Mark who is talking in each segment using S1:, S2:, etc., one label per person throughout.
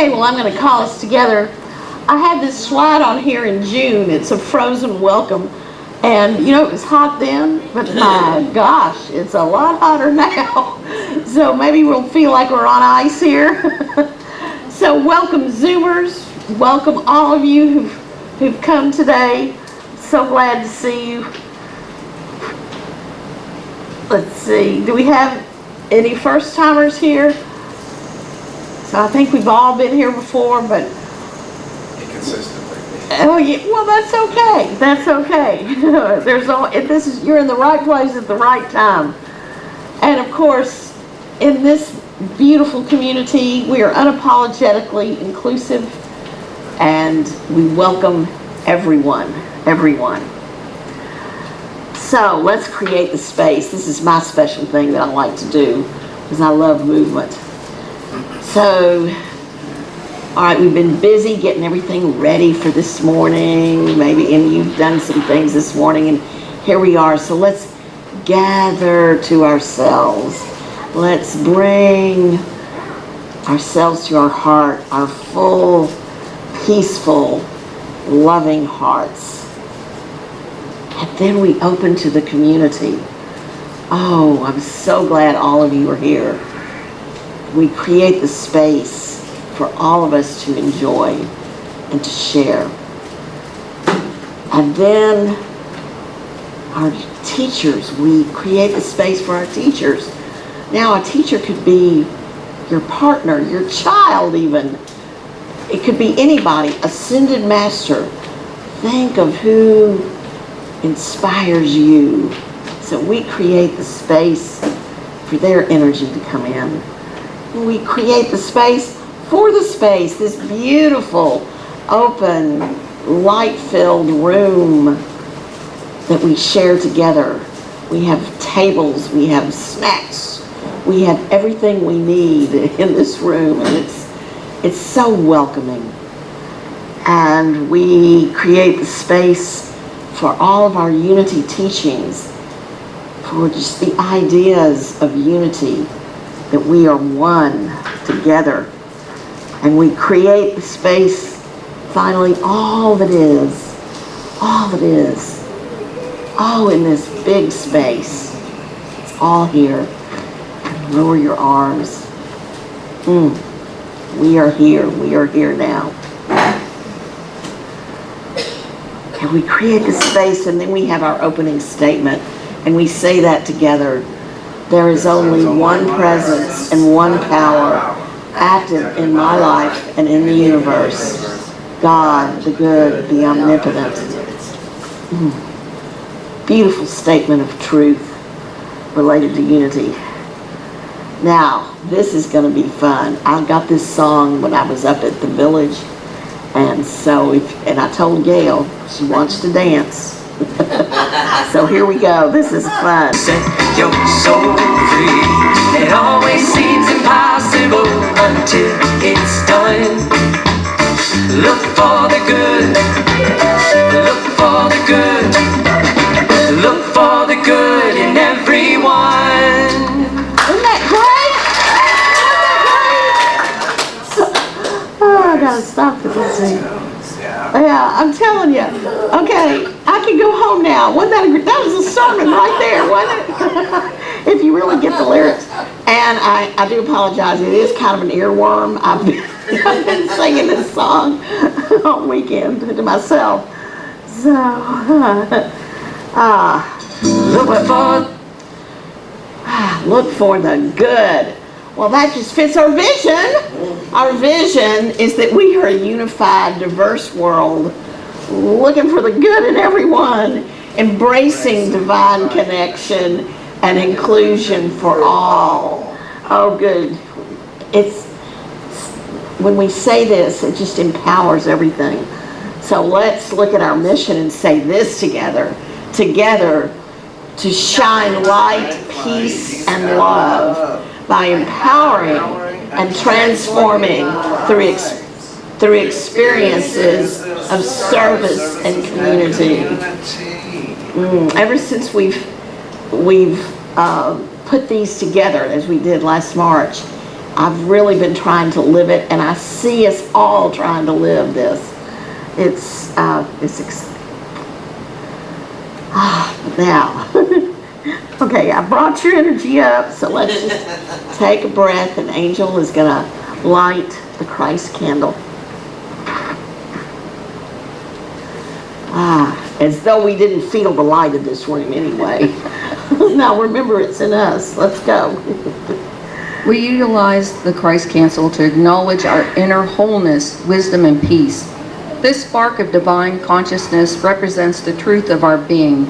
S1: Okay, well, I'm going to call us together. I had this slide on here in June. It's a frozen welcome. And, you know, it was hot then, but my gosh, it's a lot hotter now. So maybe we'll feel like we're on ice here. So welcome, Zoomers. Welcome all of you who've come today. So glad to see you. Let's see, do we have any first-timers here? So I think we've all been here before, but...
S2: Inconsistently.
S1: Oh, yeah, well, that's okay. That's okay. You're in the right place at the right time. And of course, in this beautiful community, we are unapologetically inclusive, and we welcome everyone. So let's create the space. This is my special thing that I like to do because I love movement. So, all right, we've been busy getting everything ready for this morning. Maybe, and you've done some things this morning, and here we are. So let's gather to ourselves. Let's bring ourselves to our heart, our full, peaceful, loving hearts. And then we open to the community. Oh, I'm so glad all of you are here. We create the space for all of us to enjoy and to share. And then our teachers, we create the space for our teachers. Now, a teacher could be your partner, your child even. It could be anybody, ascended master. Think of who inspires you. So we create the space for their energy to come in. We create the space for the space, this beautiful, open, light-filled room that we share together. We have tables, we have snacks, we have everything we need in this room, and it's so welcoming. And we create the space for all of our unity teachings, for just the ideas of unity, that we are one together. And we create the space, finally, all that is, all in this big space. It's all here. Lower your arms. We are here now. And we create the space, and then we have our opening statement, and we say that together. There is only one presence and one power active in my life and in the universe. God, the good, the omnipotent. Beautiful statement of truth related to unity. Now, this is going to be fun. I got this song when I was up at the village. And so, and I told Gail, she wants to dance. So here we go. This is fun.
S3: Set your soul free. It always seems impossible until it's done. Look for the good. Look for the good. Look for the good in everyone.
S1: Isn't that great? Oh, I gotta stop this. Yeah, I'm telling you. Okay, I can go home now. That was a sermon right there, wasn't it? If you really get the lyrics. And I do apologize. It is kind of an earworm. I've been singing this song all weekend to myself. So, look for the good. Well, that just fits our vision. Our vision is that we are a unified, diverse world, looking for the good in everyone, embracing divine connection and inclusion for all. Oh, good. When we say this, it just empowers everything. So let's look at our mission and say this together. Together to shine light, peace, and love by empowering and transforming through experiences of service and community. Ever since we've put these together, as we did last March, I've really been trying to live it, and I see us all trying to live this. Now, okay, I brought your energy up, so let's just take a breath, and Angel is going to light the Christ candle. As though we didn't feel the light of this room anyway. Now remember, it's in us. Let's go.
S4: We utilize the Christ candle to acknowledge our inner wholeness, wisdom, and peace. This spark of divine consciousness represents the truth of our being.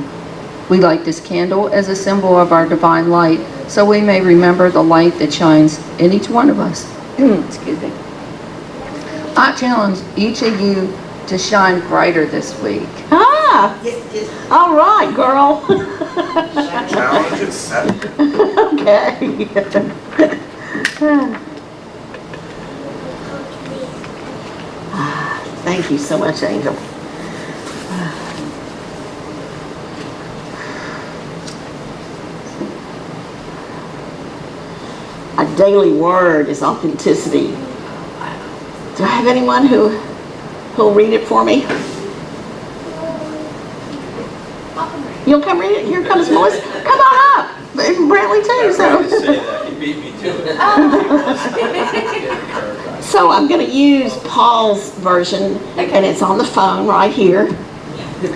S4: We light this candle as a symbol of our divine light, so we may remember the light that shines in each one of us. Excuse me. I challenge each of you to shine brighter this week.
S1: All right, girl.
S2: Challenge accepted.
S1: Okay. Thank you so much, Angel. Our daily word is authenticity. Do I have anyone who'll read it for me? You'll come read it? Here comes Melissa. Come on up. And Brantley too.
S2: Say that. You beat me to it.
S1: So I'm going to use Paul's version, and it's on the phone right here.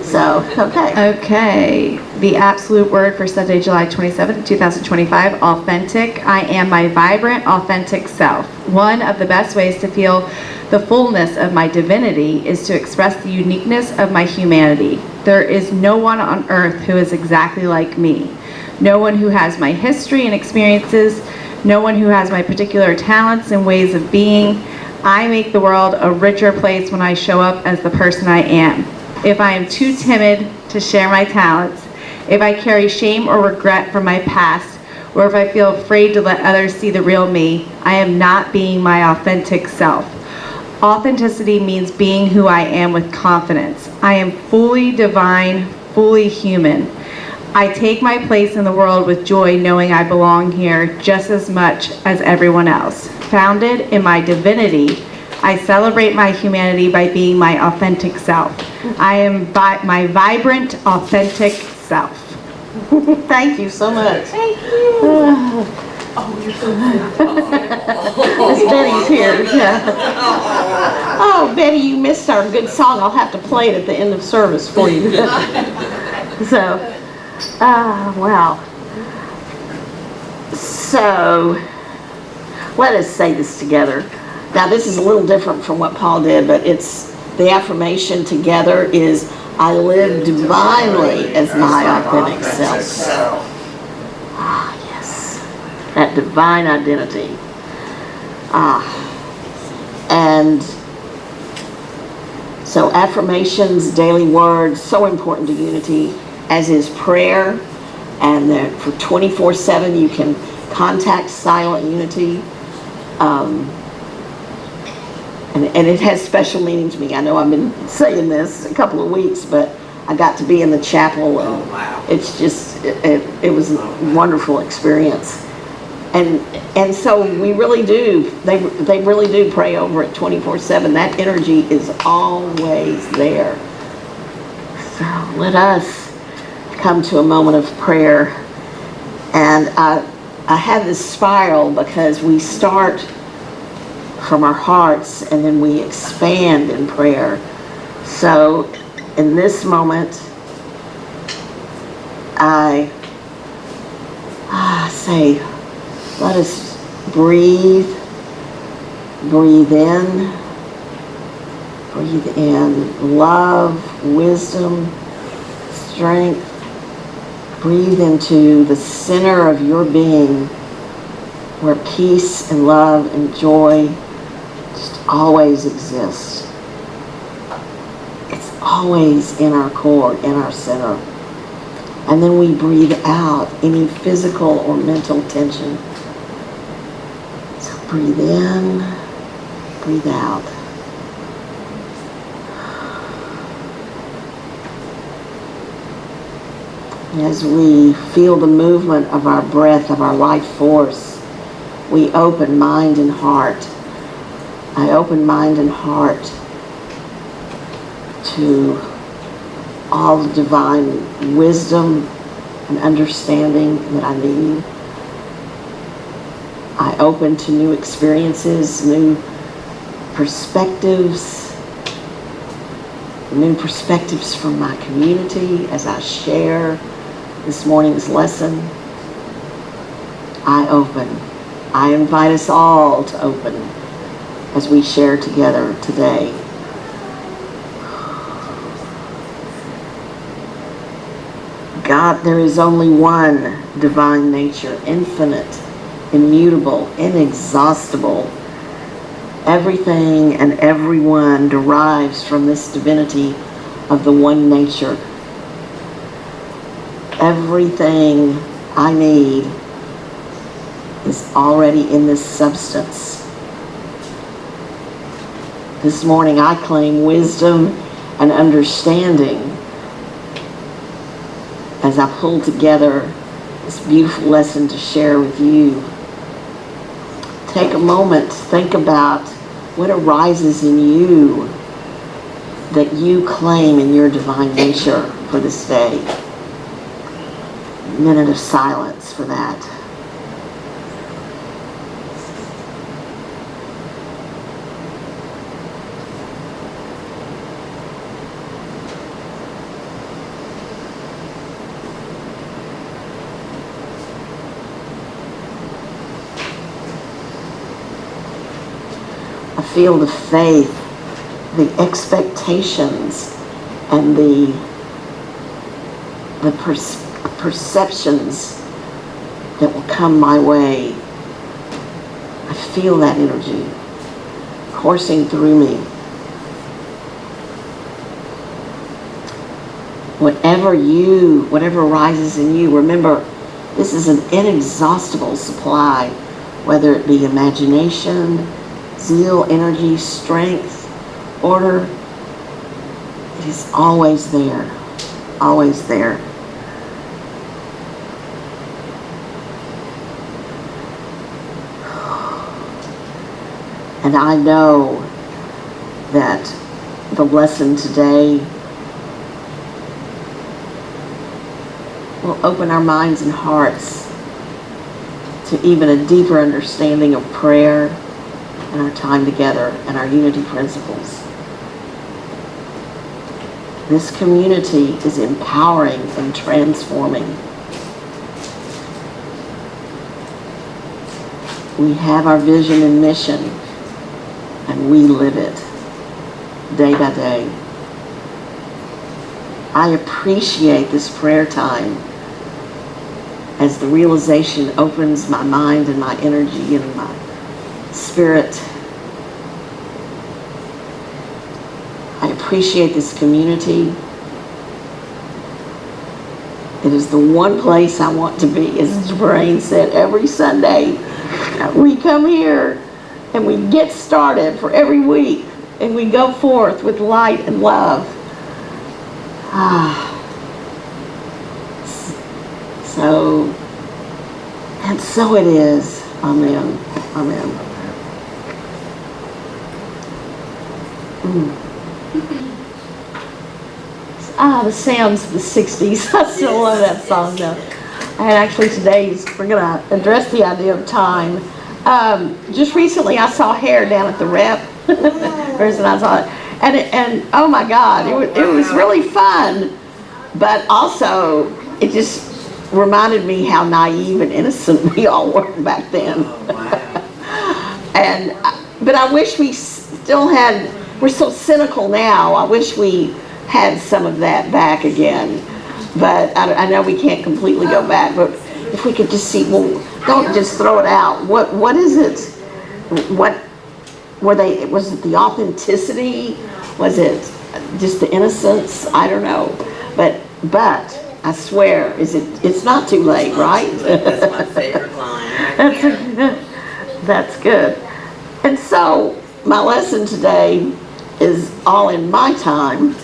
S1: So, okay.
S5: Okay, the absolute word for Sunday, July 27th, 2025, authentic. I am my vibrant, authentic self. One of the best ways to feel the fullness of my divinity is to express the uniqueness of my humanity. There is no one on earth who is exactly like me. No one who has my history and experiences. No one who has my particular talents and ways of being. I make the world a richer place when I show up as the person I am. If I am too timid to share my talents, if I carry shame or regret from my past, or if I feel afraid to let others see the real me, I am not being my authentic self. Authenticity means being who I am with confidence. I am fully divine, fully human. I take my place in the world with joy, knowing I belong here just as much as everyone else. Founded in my divinity, I celebrate my humanity by being my authentic self. I am my vibrant, authentic self.
S1: Thank you so much.
S5: Thank you.
S1: Miss Betty's here. Yeah. Oh, Betty, you missed our good song. I'll have to play it at the end of service for you. So, wow. So, let us say this together. Now, this is a little different from what Paul did, but it's the affirmation together is, I live divinely as my authentic self. Ah, yes. That divine identity. And so affirmations, daily words, so important to unity, as is prayer. And that for 24/7 you can contact Silent Unity. And it has special meaning to me. I know I've been saying this a couple of weeks, but I got to be in the chapel, and it's just, it was a wonderful experience. And so we really do, they really do pray over it 24/7. That energy is always there. So let us come to a moment of prayer. And I have this spiral because we start from our hearts and then we expand in prayer. So in this moment, I say, let us breathe in love, wisdom, strength. Breathe into the center of your being, where peace and love and joy just always exist. It's always in our core, in our center. And then we breathe out any physical or mental tension. So breathe in, breathe out. As we feel the movement of our breath, of our life force, we open mind and heart. I open mind and heart to all the divine wisdom and understanding that I need. I open to new experiences, new perspectives from my community as I share this morning's lesson. I open. I invite us all to open as we share together today. God, there is only one divine nature, infinite, immutable, inexhaustible. Everything and everyone derives from this divinity of the one nature. Everything I need is already in this substance. This morning I claim wisdom and understanding as I pull together this beautiful lesson to share with you. Take a moment, think about what arises in you that you claim in your divine nature for this day. A minute of silence for that. I feel the faith, the expectations, and the perceptions that will come my way. I feel that energy coursing through me. Whatever arises in you, remember, this is an inexhaustible supply, whether it be imagination, zeal, energy, strength, order. It is always there, always there. And I know that the lesson today will open our minds and hearts to even a deeper understanding of prayer and our time together and our unity principles. This community is empowering and transforming. We have our vision and mission, and we live it day by day. I appreciate this prayer time as the realization opens my mind and my energy and my spirit. I appreciate this community. It is the one place I want to be, as Brain said, every Sunday. We come here and we get started for every week and we go forth with light and love. So it is. Amen. Amen. The sounds of the 60s. I still love that song though. And actually we're going to address the idea of time. Just recently I saw Hair down at the Rep. Person I saw it. And oh my God, it was really fun. But also, it just reminded me how naive and innocent we all were back then. But I wish we still had, we're so cynical now, I wish we had some of that back again. But I know we can't completely go back, but if we could just see, well, don't just throw it out. What is it? Was it the authenticity? Was it just the innocence? I don't know. But I swear, it's not too late, right?
S6: That's my favorite line.
S1: That's good. And so my lesson today is all in my time.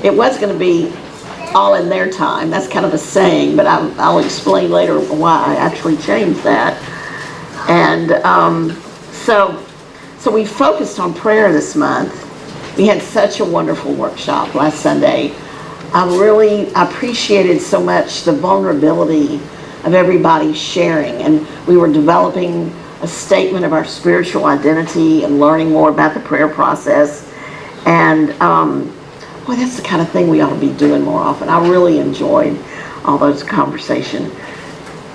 S1: It was going to be all in their time. That's kind of a saying, but I'll explain later why I actually changed that. And so we focused on prayer this month. We had such a wonderful workshop last Sunday. I really appreciated so much the vulnerability of everybody sharing, and we were developing a statement of our spiritual identity and learning more about the prayer process. And well, that's the kind of thing we ought to be doing more often. I really enjoyed all those conversations.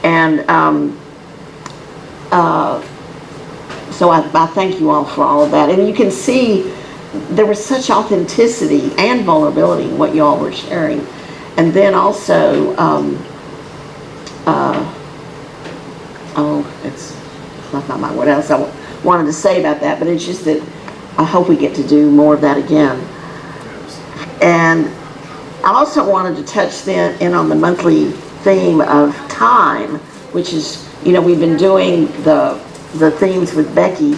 S1: And so I thank you all for all of that. And you can see there was such authenticity and vulnerability in what you all were sharing. And then also, it's left my mind what else I wanted to say about that, but it's just that I hope we get to do more of that again. And I also wanted to touch then in on the monthly theme of time, which is, you know, we've been doing the themes with Becky,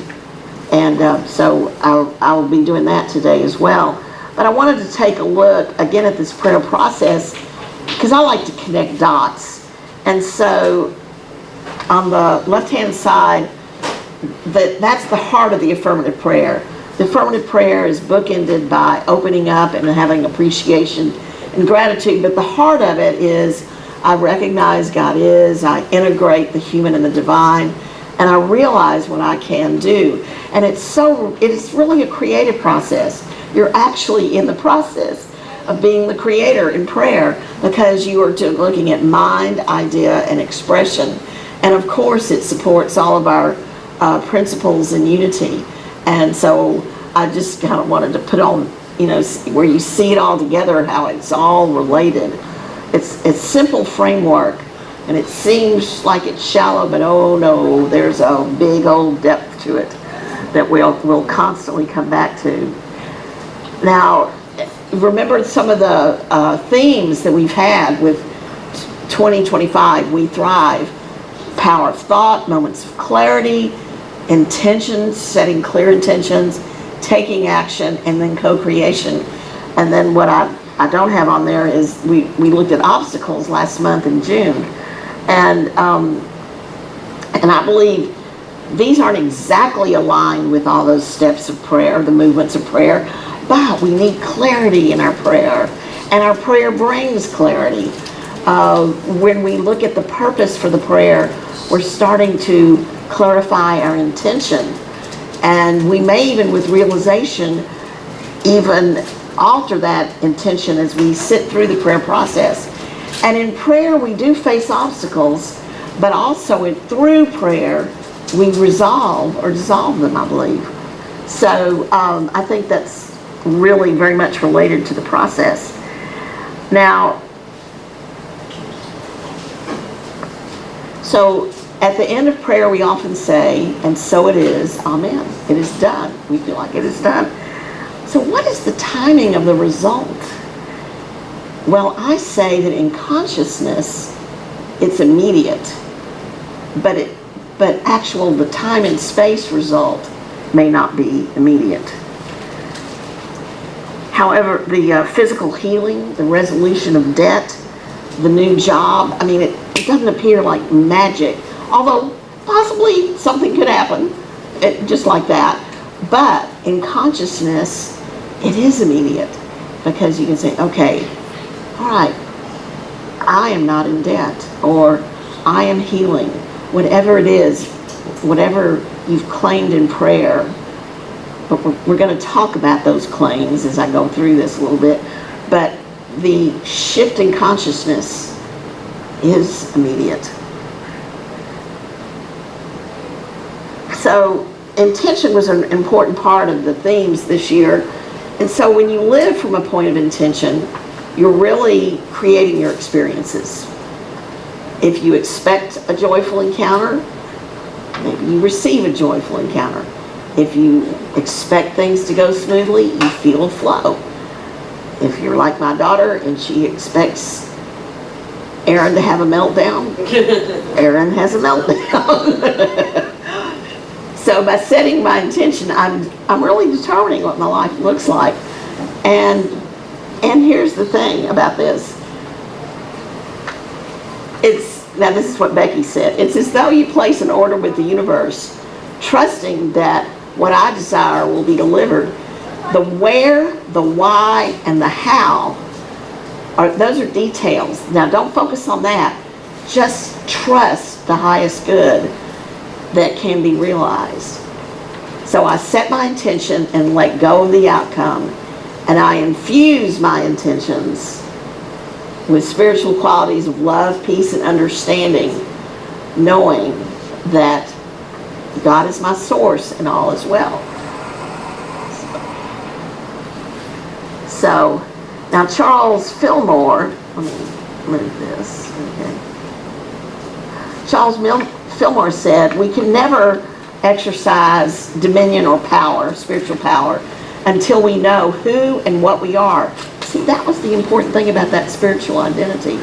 S1: and so I'll be doing that today as well. But I wanted to take a look again at this prayer process because I like to connect dots. And so on the left-hand side, that's the heart of the affirmative prayer. The affirmative prayer is bookended by opening up and having appreciation and gratitude, but the heart of it is I recognize God is, I integrate the human and the divine, and I realize what I can do. And it's really a creative process. You're actually in the process of being the creator in prayer because you are looking at mind, idea, and expression. And of course it supports all of our principles in unity. And so I just kind of wanted to put on, you know, where you see it all together and how it's all related. It's simple framework, and it seems like it's shallow, but oh no, there's a big old depth to it that we'll constantly come back to. Now, remember some of the themes that we've had with 2025, We Thrive, power of thought, moments of clarity, intentions, setting clear intentions, taking action, and then co-creation. And then what I don't have on there is we looked at obstacles last month in June. And I believe these aren't exactly aligned with all those steps of prayer, the movements of prayer, but we need clarity in our prayer. And our prayer brings clarity. When we look at the purpose for the prayer, we're starting to clarify our intention. And we may even, with realization, even alter that intention as we sit through the prayer process. And in prayer, we do face obstacles, but also through prayer, we resolve or dissolve them, I believe. So I think that's really very much related to the process. Now, so at the end of prayer, we often say, and so it is, amen. It is done. We feel like it is done. So what is the timing of the result? Well, I say that in consciousness, it's immediate, but the time and space result may not be immediate. However, the physical healing, the resolution of debt, the new job, I mean, it doesn't appear like magic, although possibly something could happen just like that. But in consciousness, it is immediate because you can say, okay, all right, I am not in debt, or I am healing, whatever it is, whatever you've claimed in prayer. But we're going to talk about those claims as I go through this a little bit. But the shift in consciousness is immediate. So intention was an important part of the themes this year. And so when you live from a point of intention, you're really creating your experiences. If you expect a joyful encounter, maybe you receive a joyful encounter. If you expect things to go smoothly, you feel a flow. If you're like my daughter and she expects Aaron to have a meltdown, Aaron has a meltdown. So by setting my intention, I'm really determining what my life looks like. And here's the thing about this. It's now this is what Becky said, it's as though you place an order with the universe, trusting that what I desire will be delivered. The where, the why, and the how, those are details. Now don't focus on that. Just trust the highest good that can be realized. So I set my intention and let go of the outcome, and I infuse my intentions with spiritual qualities of love, peace, and understanding, knowing that God is my source and all is well. So, now Charles Fillmore, let me move this, okay. Charles Fillmore said, we can never exercise dominion or power, spiritual power, until we know who and what we are. See, that was the important thing about that spiritual identity.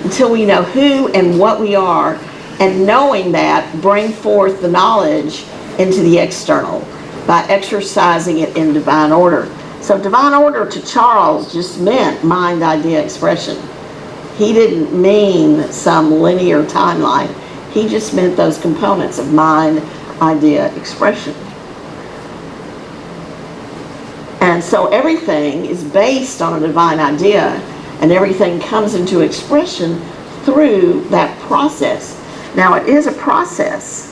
S1: Until we know who and what we are, and knowing that, bring forth the knowledge into the external by exercising it in divine order. So divine order to Charles just meant mind, idea, expression. He didn't mean some linear timeline. He just meant those components of mind, idea, expression. And so everything is based on a divine idea, and everything comes into expression through that process. Now it is a process.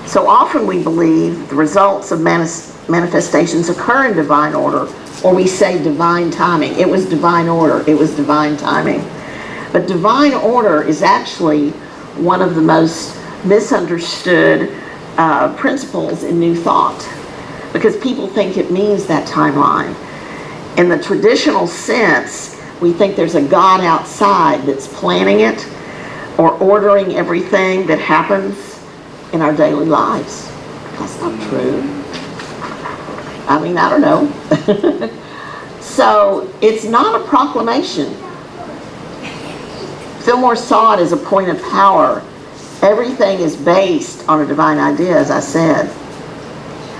S1: So often we believe the results of manifestations occur in divine order, or we say divine timing. It was divine order, it was divine timing. But divine order is actually one of the most misunderstood principles in New Thought, because people think it means that timeline. In the traditional sense, we think there's a God outside that's planning it or ordering everything that happens in our daily lives. That's not true. I mean, I don't know. So it's not a proclamation. Fillmore saw it as a point of power. Everything is based on a divine idea, as I said.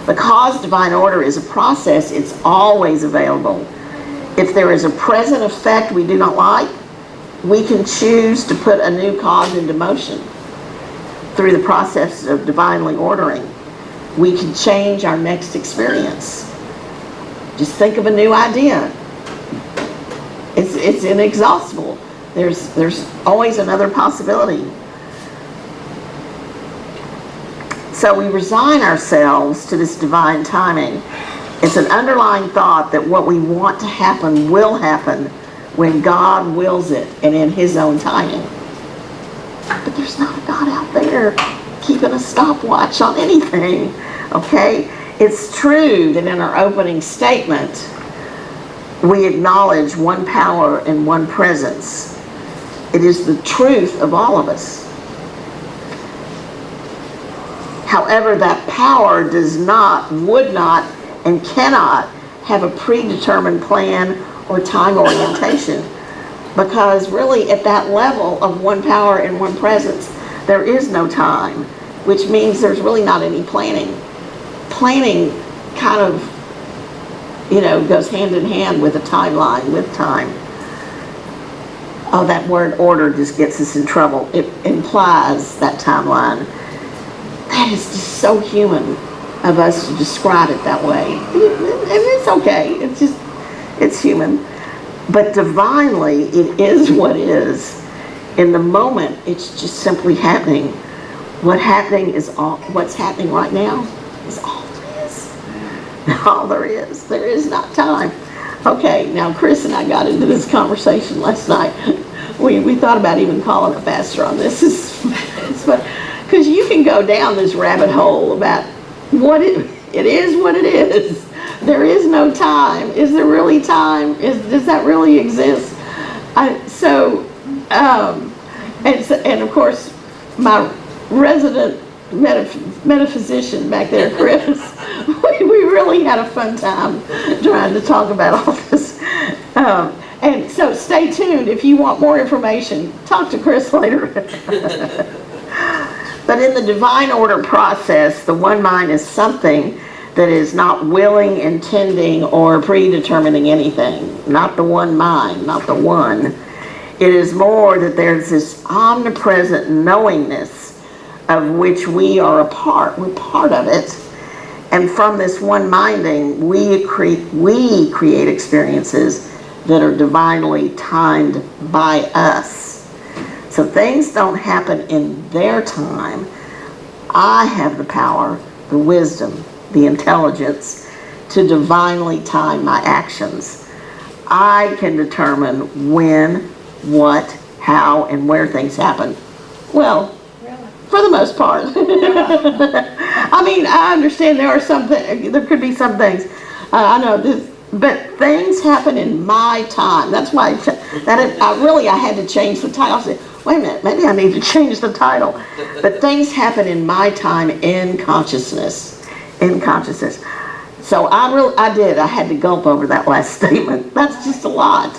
S1: Because divine order is a process, it's always available. If there is a present effect we do not like, we can choose to put a new cause into motion through the process of divinely ordering. We can change our next experience. Just think of a new idea. It's inexhaustible. There's always another possibility. So we resign ourselves to this divine timing. It's an underlying thought that what we want to happen will happen when God wills it and in His own timing. But there's not a God out there keeping a stopwatch on anything, okay? It's true that in our opening statement, we acknowledge one power and one presence. It is the truth of all of us. However, that power does not, would not, and cannot have a predetermined plan or time orientation. Because really at that level of one power and one presence, there is no time, which means there's really not any planning. Planning kind of, goes hand in hand with a timeline, with time. Oh, that word order just gets us in trouble. It implies that timeline. That is just so human of us to describe it that way. And it's okay. It's human. But divinely, it is what is. In the moment, it's just simply happening. What's happening right now is all there is. All there is. There is not time. Okay, now Chris and I got into this conversation last night. We thought about even calling a pastor on this. Because you can go down this rabbit hole about what it is what it is. There is no time. Is there really time? Does that really exist? And of course, my resident metaphysician back there, Chris, we really had a fun time trying to talk about all this. And so stay tuned. If you want more information, talk to Chris later. But in the divine order process, the one mind is something that is not willing, intending, or predetermining anything. Not the one mind, not the one. It is more that there's this omnipresent knowingness of which we are a part. We're part of it. And from this one minding, we create experiences that are divinely timed by us. So things don't happen in their time. I have the power, the wisdom, the intelligence to divinely time my actions. I can determine when, what, how, and where things happen. Well, for the most part. I mean, I understand there could be some things. I know this, but things happen in my time. That's why I had to change the title. I said, wait a minute, maybe I need to change the title. But things happen in my time in consciousness. In consciousness. So I had to gulp over that last statement. That's just a lot.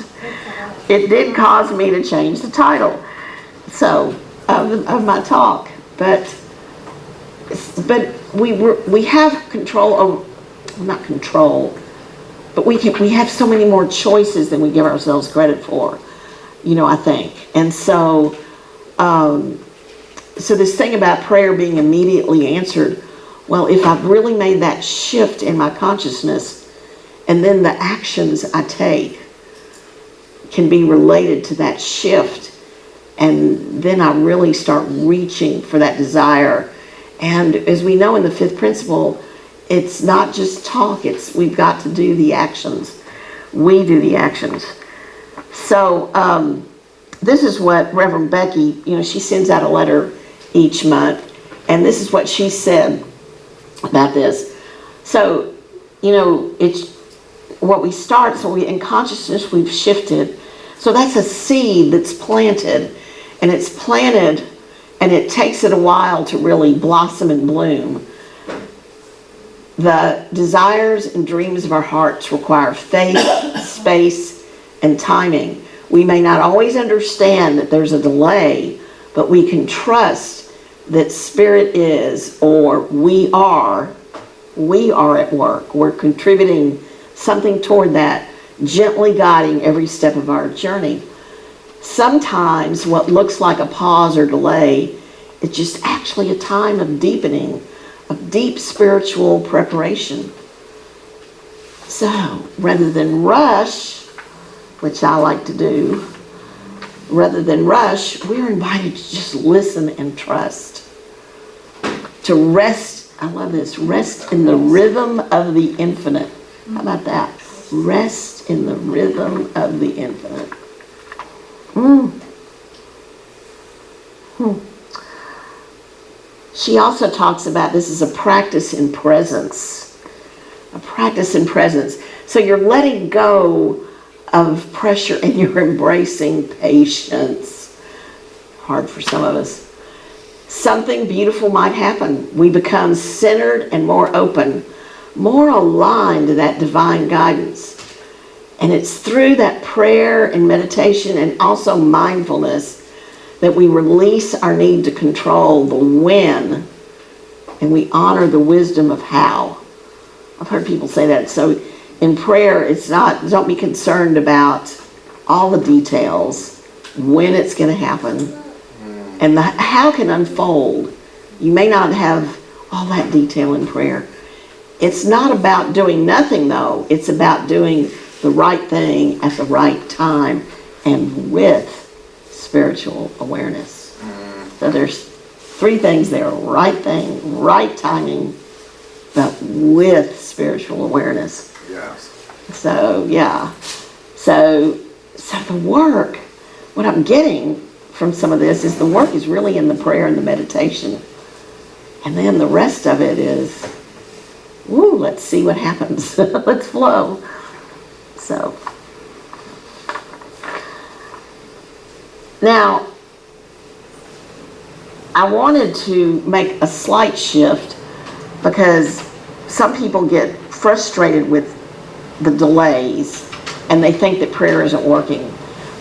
S1: It did cause me to change the title of my talk. But we have control over, not control, but we have so many more choices than we give ourselves credit for, I think. And so this thing about prayer being immediately answered, well, if I've really made that shift in my consciousness, and then the actions I take can be related to that shift, and then I really start reaching for that desire. And as we know in the fifth principle, it's not just talk, we've got to do the actions. We do the actions. So this is what Reverend Becky, she sends out a letter each month, and this is what she said about this. So, it's what we start, in consciousness we've shifted. So that's a seed that's planted, and it's planted, and it takes it a while to really blossom and bloom. The desires and dreams of our hearts require faith, space, and timing. We may not always understand that there's a delay, but we can trust that Spirit is, or we are at work. We're contributing something toward that, gently guiding every step of our journey. Sometimes what looks like a pause or delay is just actually a time of deepening, of deep spiritual preparation. So rather than rush, which I like to do, rather than rush, we're invited to just listen and trust. To rest, I love this, rest in the rhythm of the infinite. How about that? Rest in the rhythm of the infinite. She also talks about this is a practice in presence. A practice in presence. So you're letting go of pressure and you're embracing patience. Hard for some of us. Something beautiful might happen. We become centered and more open, more aligned to that divine guidance. And it's through that prayer and meditation and also mindfulness that we release our need to control the when, and we honor the wisdom of how. I've heard people say that. So in prayer, it's not, don't be concerned about all the details, when it's going to happen, and the how can unfold. You may not have all that detail in prayer. It's not about doing nothing, though. It's about doing the right thing at the right time and with spiritual awareness. So there's three things there: right thing, right timing, but with spiritual awareness.
S2: Yes.
S1: So yeah. So the work, what I'm getting from some of this is the work is really in the prayer and the meditation. And then the rest of it is, let's see what happens. Let's flow. So now, I wanted to make a slight shift because some people get frustrated with the delays and they think that prayer isn't working.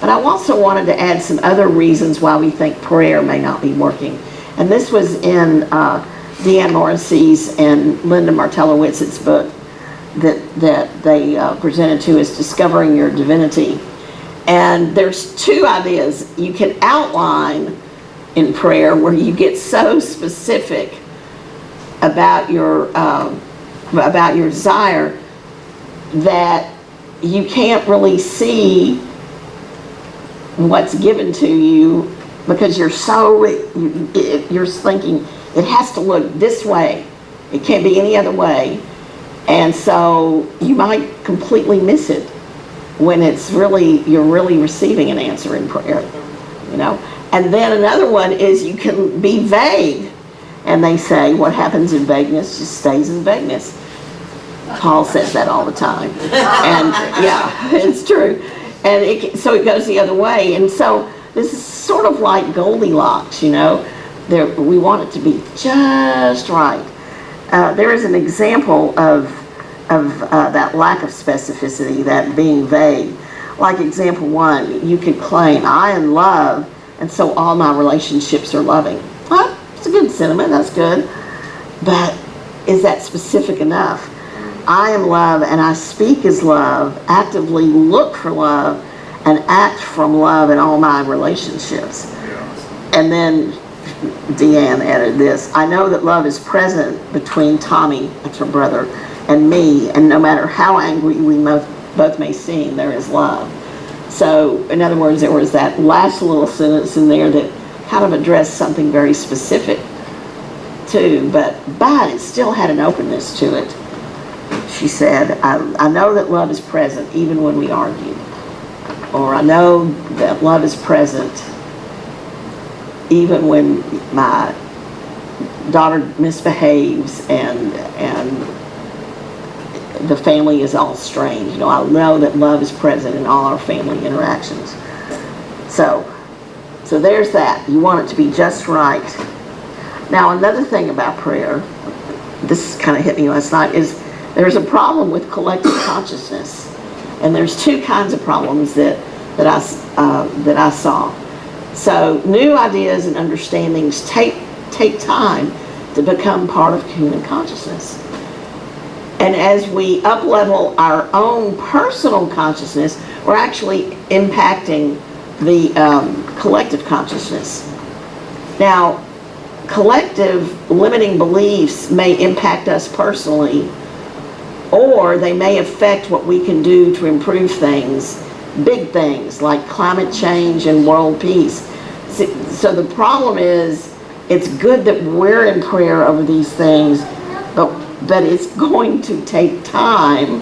S1: But I also wanted to add some other reasons why we think prayer may not be working. And this was in Deanne Morrissey's and Linda Martellowitz's book that they presented to us, Discovering Your Divinity. And there's two ideas. You can outline in prayer where you get so specific about your desire that you can't really see what's given to you because you're thinking it has to look this way. It can't be any other way. And so you might completely miss it when you're really receiving an answer in prayer, you know. And then another one is you can be vague. And they say what happens in vagueness just stays in vagueness. Paul says that all the time. And yeah, it's true. And so it goes the other way. And so this is sort of like Goldilocks, you know. We want it to be just right. There is an example of that lack of specificity, that being vague. Like example 1, you could claim, I am love, and so all my relationships are loving. Well, it's a good sentiment, that's good. But is that specific enough? I am love, and I speak as love, actively look for love, and act from love in all my relationships. And then Deanne added this, I know that love is present between Tommy, that's her brother, and me, and no matter how angry we both may seem, there is love. So, in other words, there was that last little sentence in there that kind of addressed something very specific too, but it still had an openness to it. She said, I know that love is present even when we argue. Or I know that love is present even when my daughter misbehaves and the family is all strained. You know, I know that love is present in all our family interactions. So there's that. You want it to be just right. Now, another thing about prayer, this kind of hit me last night, is there's a problem with collective consciousness. And there's two kinds of problems that I saw. So new ideas and understandings take time to become part of human consciousness. And as we up-level our own personal consciousness, we're actually impacting the collective consciousness. Now, collective limiting beliefs may impact us personally, or they may affect what we can do to improve things, big things like climate change and world peace. So the problem is, it's good that we're in prayer over these things, but it's going to take time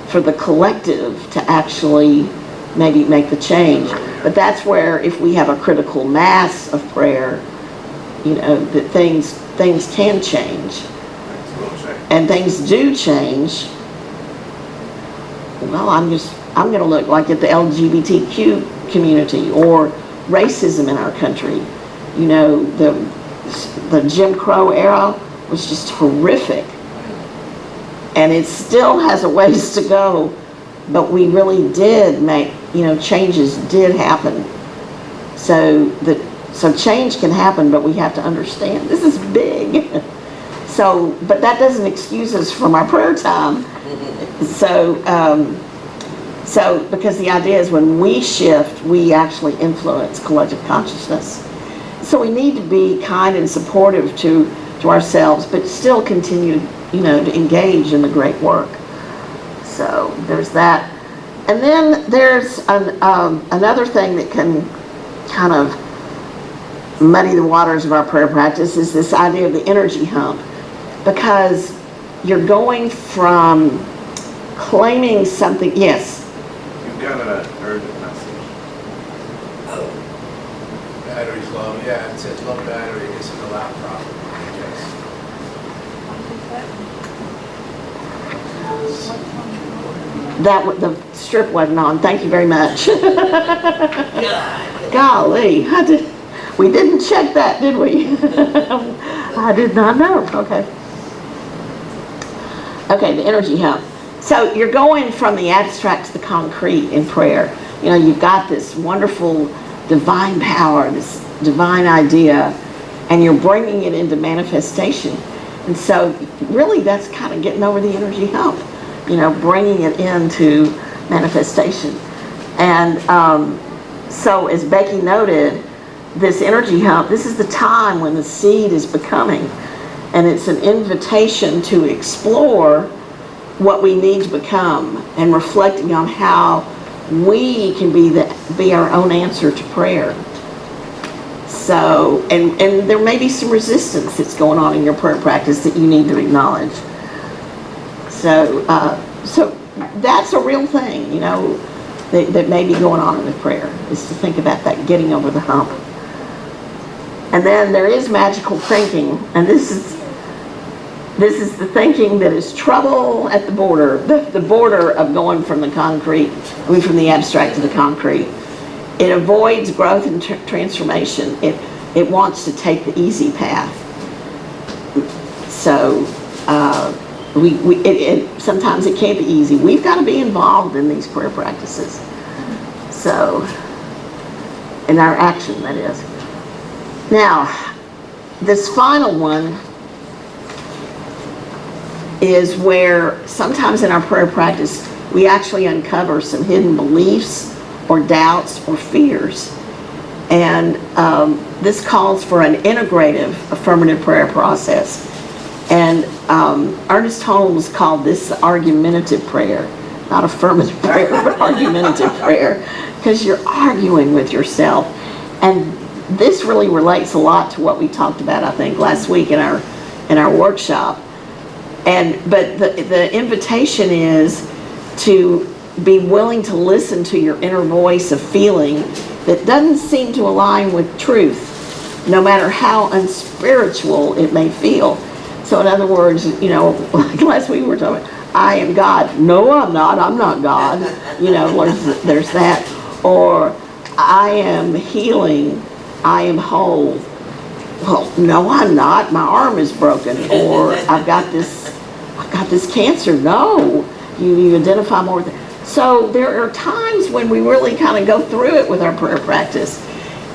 S1: for the collective to actually maybe make the change. But that's where, if we have a critical mass of prayer, you know, that things can change. And things do change. Well, I'm going to look like at the LGBTQ community or racism in our country. You know, the Jim Crow era was just horrific. And it still has a ways to go, but we really did make, you know, changes did happen. So change can happen, but we have to understand this is big. But that doesn't excuse us from our prayer time. So because the idea is when we shift, we actually influence collective consciousness. So we need to be kind and supportive to ourselves, but still continue, you know, to engage in the great work. So there's that. And then there's another thing that can kind of muddy the waters of our prayer practice is this idea of the energy hump. Because you're going from claiming something, yes?
S2: You've got an urgent message.
S7: Battery's low, yeah, it says low battery, this is a laptop, yes.
S1: The strip wasn't on, thank you very much. Golly, we didn't check that, did we? I did not know, okay. Okay, the energy hump. So you're going from the abstract to the concrete in prayer. You know, you've got this wonderful divine power, this divine idea, and you're bringing it into manifestation. And so really that's kind of getting over the energy hump, bringing it into manifestation. And so as Becky noted, this energy hump, this is the time when the seed is becoming, and it's an invitation to explore what we need to become and reflecting on how we can be our own answer to prayer. So, and there may be some resistance that's going on in your prayer practice that you need to acknowledge. So that's a real thing, that may be going on in the prayer, is to think about that getting over the hump. And then there is magical thinking, and this is the thinking that is trouble at the border, the border of going from the concrete, from the abstract to the concrete. It avoids growth and transformation. It wants to take the easy path. So sometimes it can't be easy. We've got to be involved in these prayer practices. So, in our action, that is. Now, this final one is where sometimes in our prayer practice we actually uncover some hidden beliefs or doubts or fears. And this calls for an integrative affirmative prayer process. And Ernest Holmes called this argumentative prayer, not affirmative prayer, but argumentative prayer, because you're arguing with yourself. And this really relates a lot to what we talked about, I think, last week in our workshop. But the invitation is to be willing to listen to your inner voice of feeling that doesn't seem to align with truth, no matter how unspiritual it may feel. So in other words, like last week we were talking, I am God. No, I'm not God. There's that. Or I am healing, I am whole. Well, no, I'm not. My arm is broken. Or I've got this cancer. No, you identify more with it. So there are times when we really kind of go through it with our prayer practice.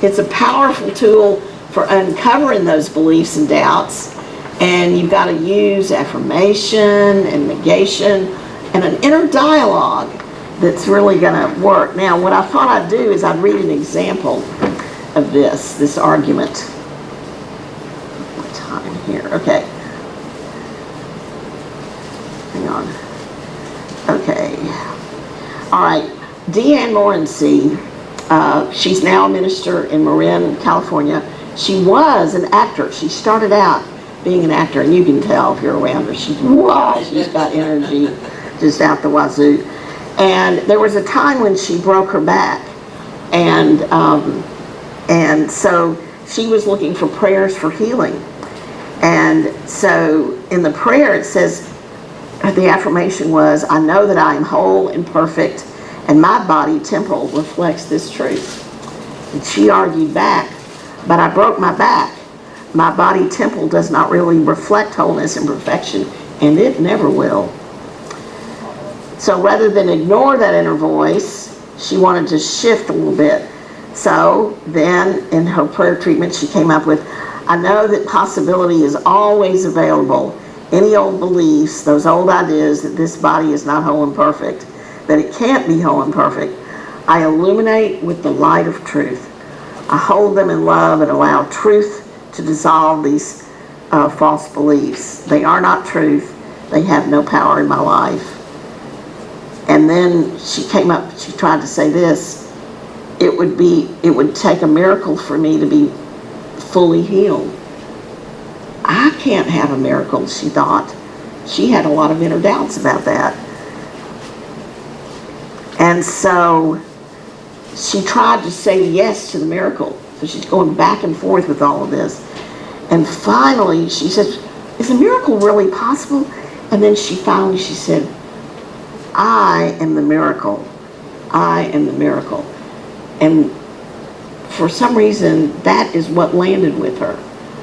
S1: It's a powerful tool for uncovering those beliefs and doubts. And you've got to use affirmation and negation and an inner dialogue that's really going to work. Now, what I thought I'd do is I'd read an example of this argument. What time here? Okay. Hang on. Okay. All right. Deanne Morency, she's now a minister in Marin, California. She was an actor. She started out being an actor, and you can tell if you're around her. She's got energy just out the wazoo. And there was a time when she broke her back, and so she was looking for prayers for healing. And so in the prayer it says, the affirmation was, I know that I am whole and perfect, and my body temple reflects this truth. And she argued back, but I broke my back. My body temple does not really reflect wholeness and perfection, and it never will. So rather than ignore that inner voice, she wanted to shift a little bit. So then in her prayer treatment, she came up with, I know that possibility is always available. Any old beliefs, those old ideas that this body is not whole and perfect, that it can't be whole and perfect, I illuminate with the light of truth. I hold them in love and allow truth to dissolve these false beliefs. They are not truth. They have no power in my life. And then she came up, she tried to say this, it would take a miracle for me to be fully healed. I can't have a miracle, she thought. She had a lot of inner doubts about that. And so she tried to say yes to the miracle. So she's going back and forth with all of this. And finally, she says, is a miracle really possible? And then she said, I am the miracle. I am the miracle. And for some reason, that is what landed with her.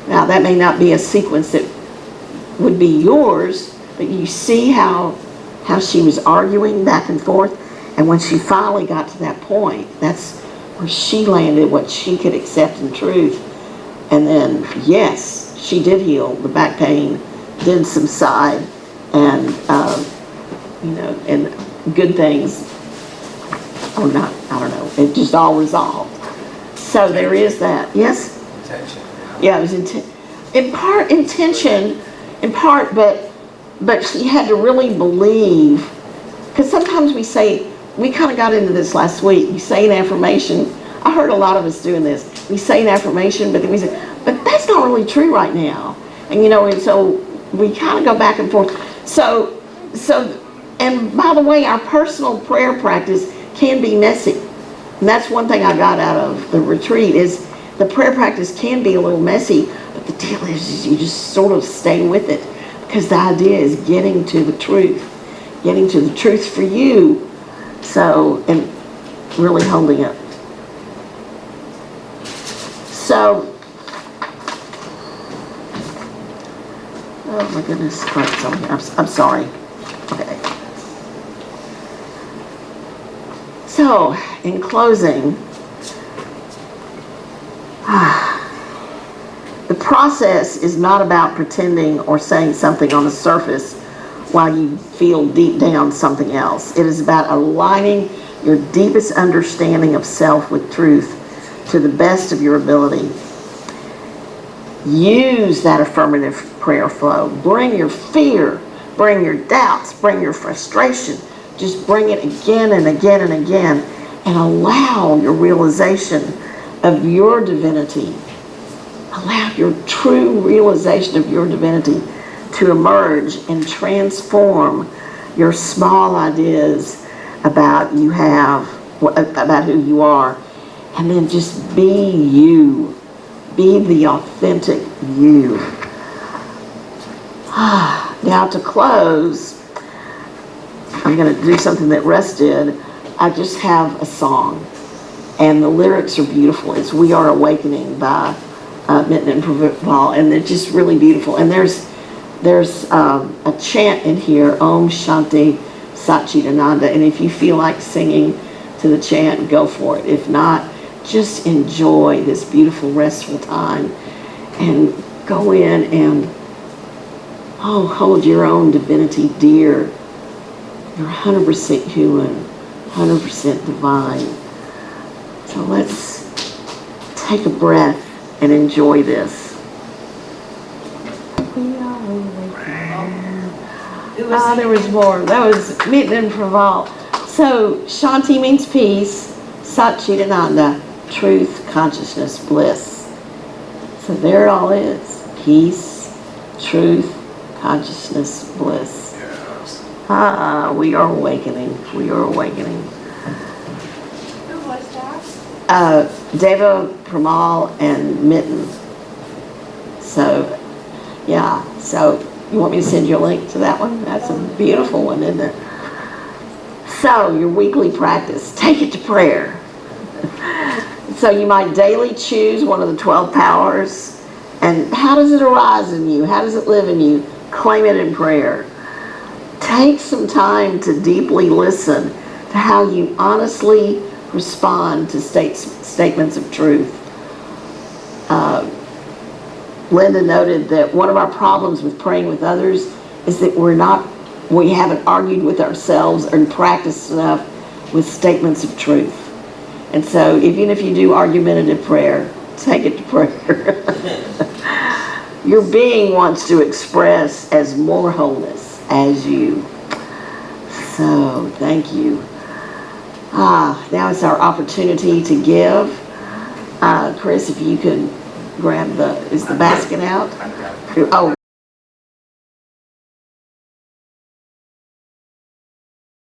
S1: Now, that may not be a sequence that would be yours, but you see how she was arguing back and forth. And when she finally got to that point, that's where she landed what she could accept in truth. And then, yes, she did heal. The back pain did subside, and, and good things, or not, I don't know, it just all resolved. So there is that. Yes?
S7: Intention.
S1: Yeah, it was in part intention, in part, but she had to really believe, because sometimes we kind of got into this last week, you say an affirmation. I heard a lot of us doing this. We say an affirmation, but then we say, but that's not really true right now. And and so we kind of go back and forth. So, and by the way, our personal prayer practice can be messy. And that's one thing I got out of the retreat is the prayer practice can be a little messy, but the deal is you just sort of stay with it, because the idea is getting to the truth for you. So, and really holding it. So, oh my goodness, I'm sorry. Okay. So, in closing, the process is not about pretending or saying something on the surface while you feel deep down something else. It is about aligning your deepest understanding of self with truth to the best of your ability. Use that affirmative prayer flow. Bring your fear, bring your doubts, bring your frustration. Just bring it again and again and again, and allow your realization of your divinity. Allow your true realization of your divinity to emerge and transform your small ideas about who you are. And then just be you. Be the authentic you. Now to close, I'm going to do something that Russ did. I just have a song. And the lyrics are beautiful. It's We Are Awakening by Mitten and Praval. And they're just really beautiful. And there's a chant in here, Om Shanti Satchitananda. And if you feel like singing to the chant, go for it. If not, just enjoy this beautiful, restful time and go in and hold your own divinity dear. You're 100% human, 100% divine. So let's take a breath and enjoy this. There was more. That was Mitten and Praval. So Shanti means peace, Satchitananda, truth, consciousness, bliss. So there it all is. Peace, truth, consciousness, bliss. We are awakening. We are awakening.
S6: Who was that?
S1: Deva, Pramal, and Mitten. So, yeah. So, you want me to send you a link to that one? That's a beautiful one, isn't it? So, your weekly practice. Take it to prayer. So, you might daily choose one of the 12 powers. And how does it arise in you? How does it live in you? Claim it in prayer. Take some time to deeply listen to how you honestly respond to statements of truth. Linda noted that one of our problems with praying with others is that we haven't argued with ourselves and practiced enough with statements of truth. And so even if you do argumentative prayer, take it to prayer. Your being wants to express as more wholeness as you. So, thank you. Now it's our opportunity to give. Chris, if you could grab is the basket out? Oh.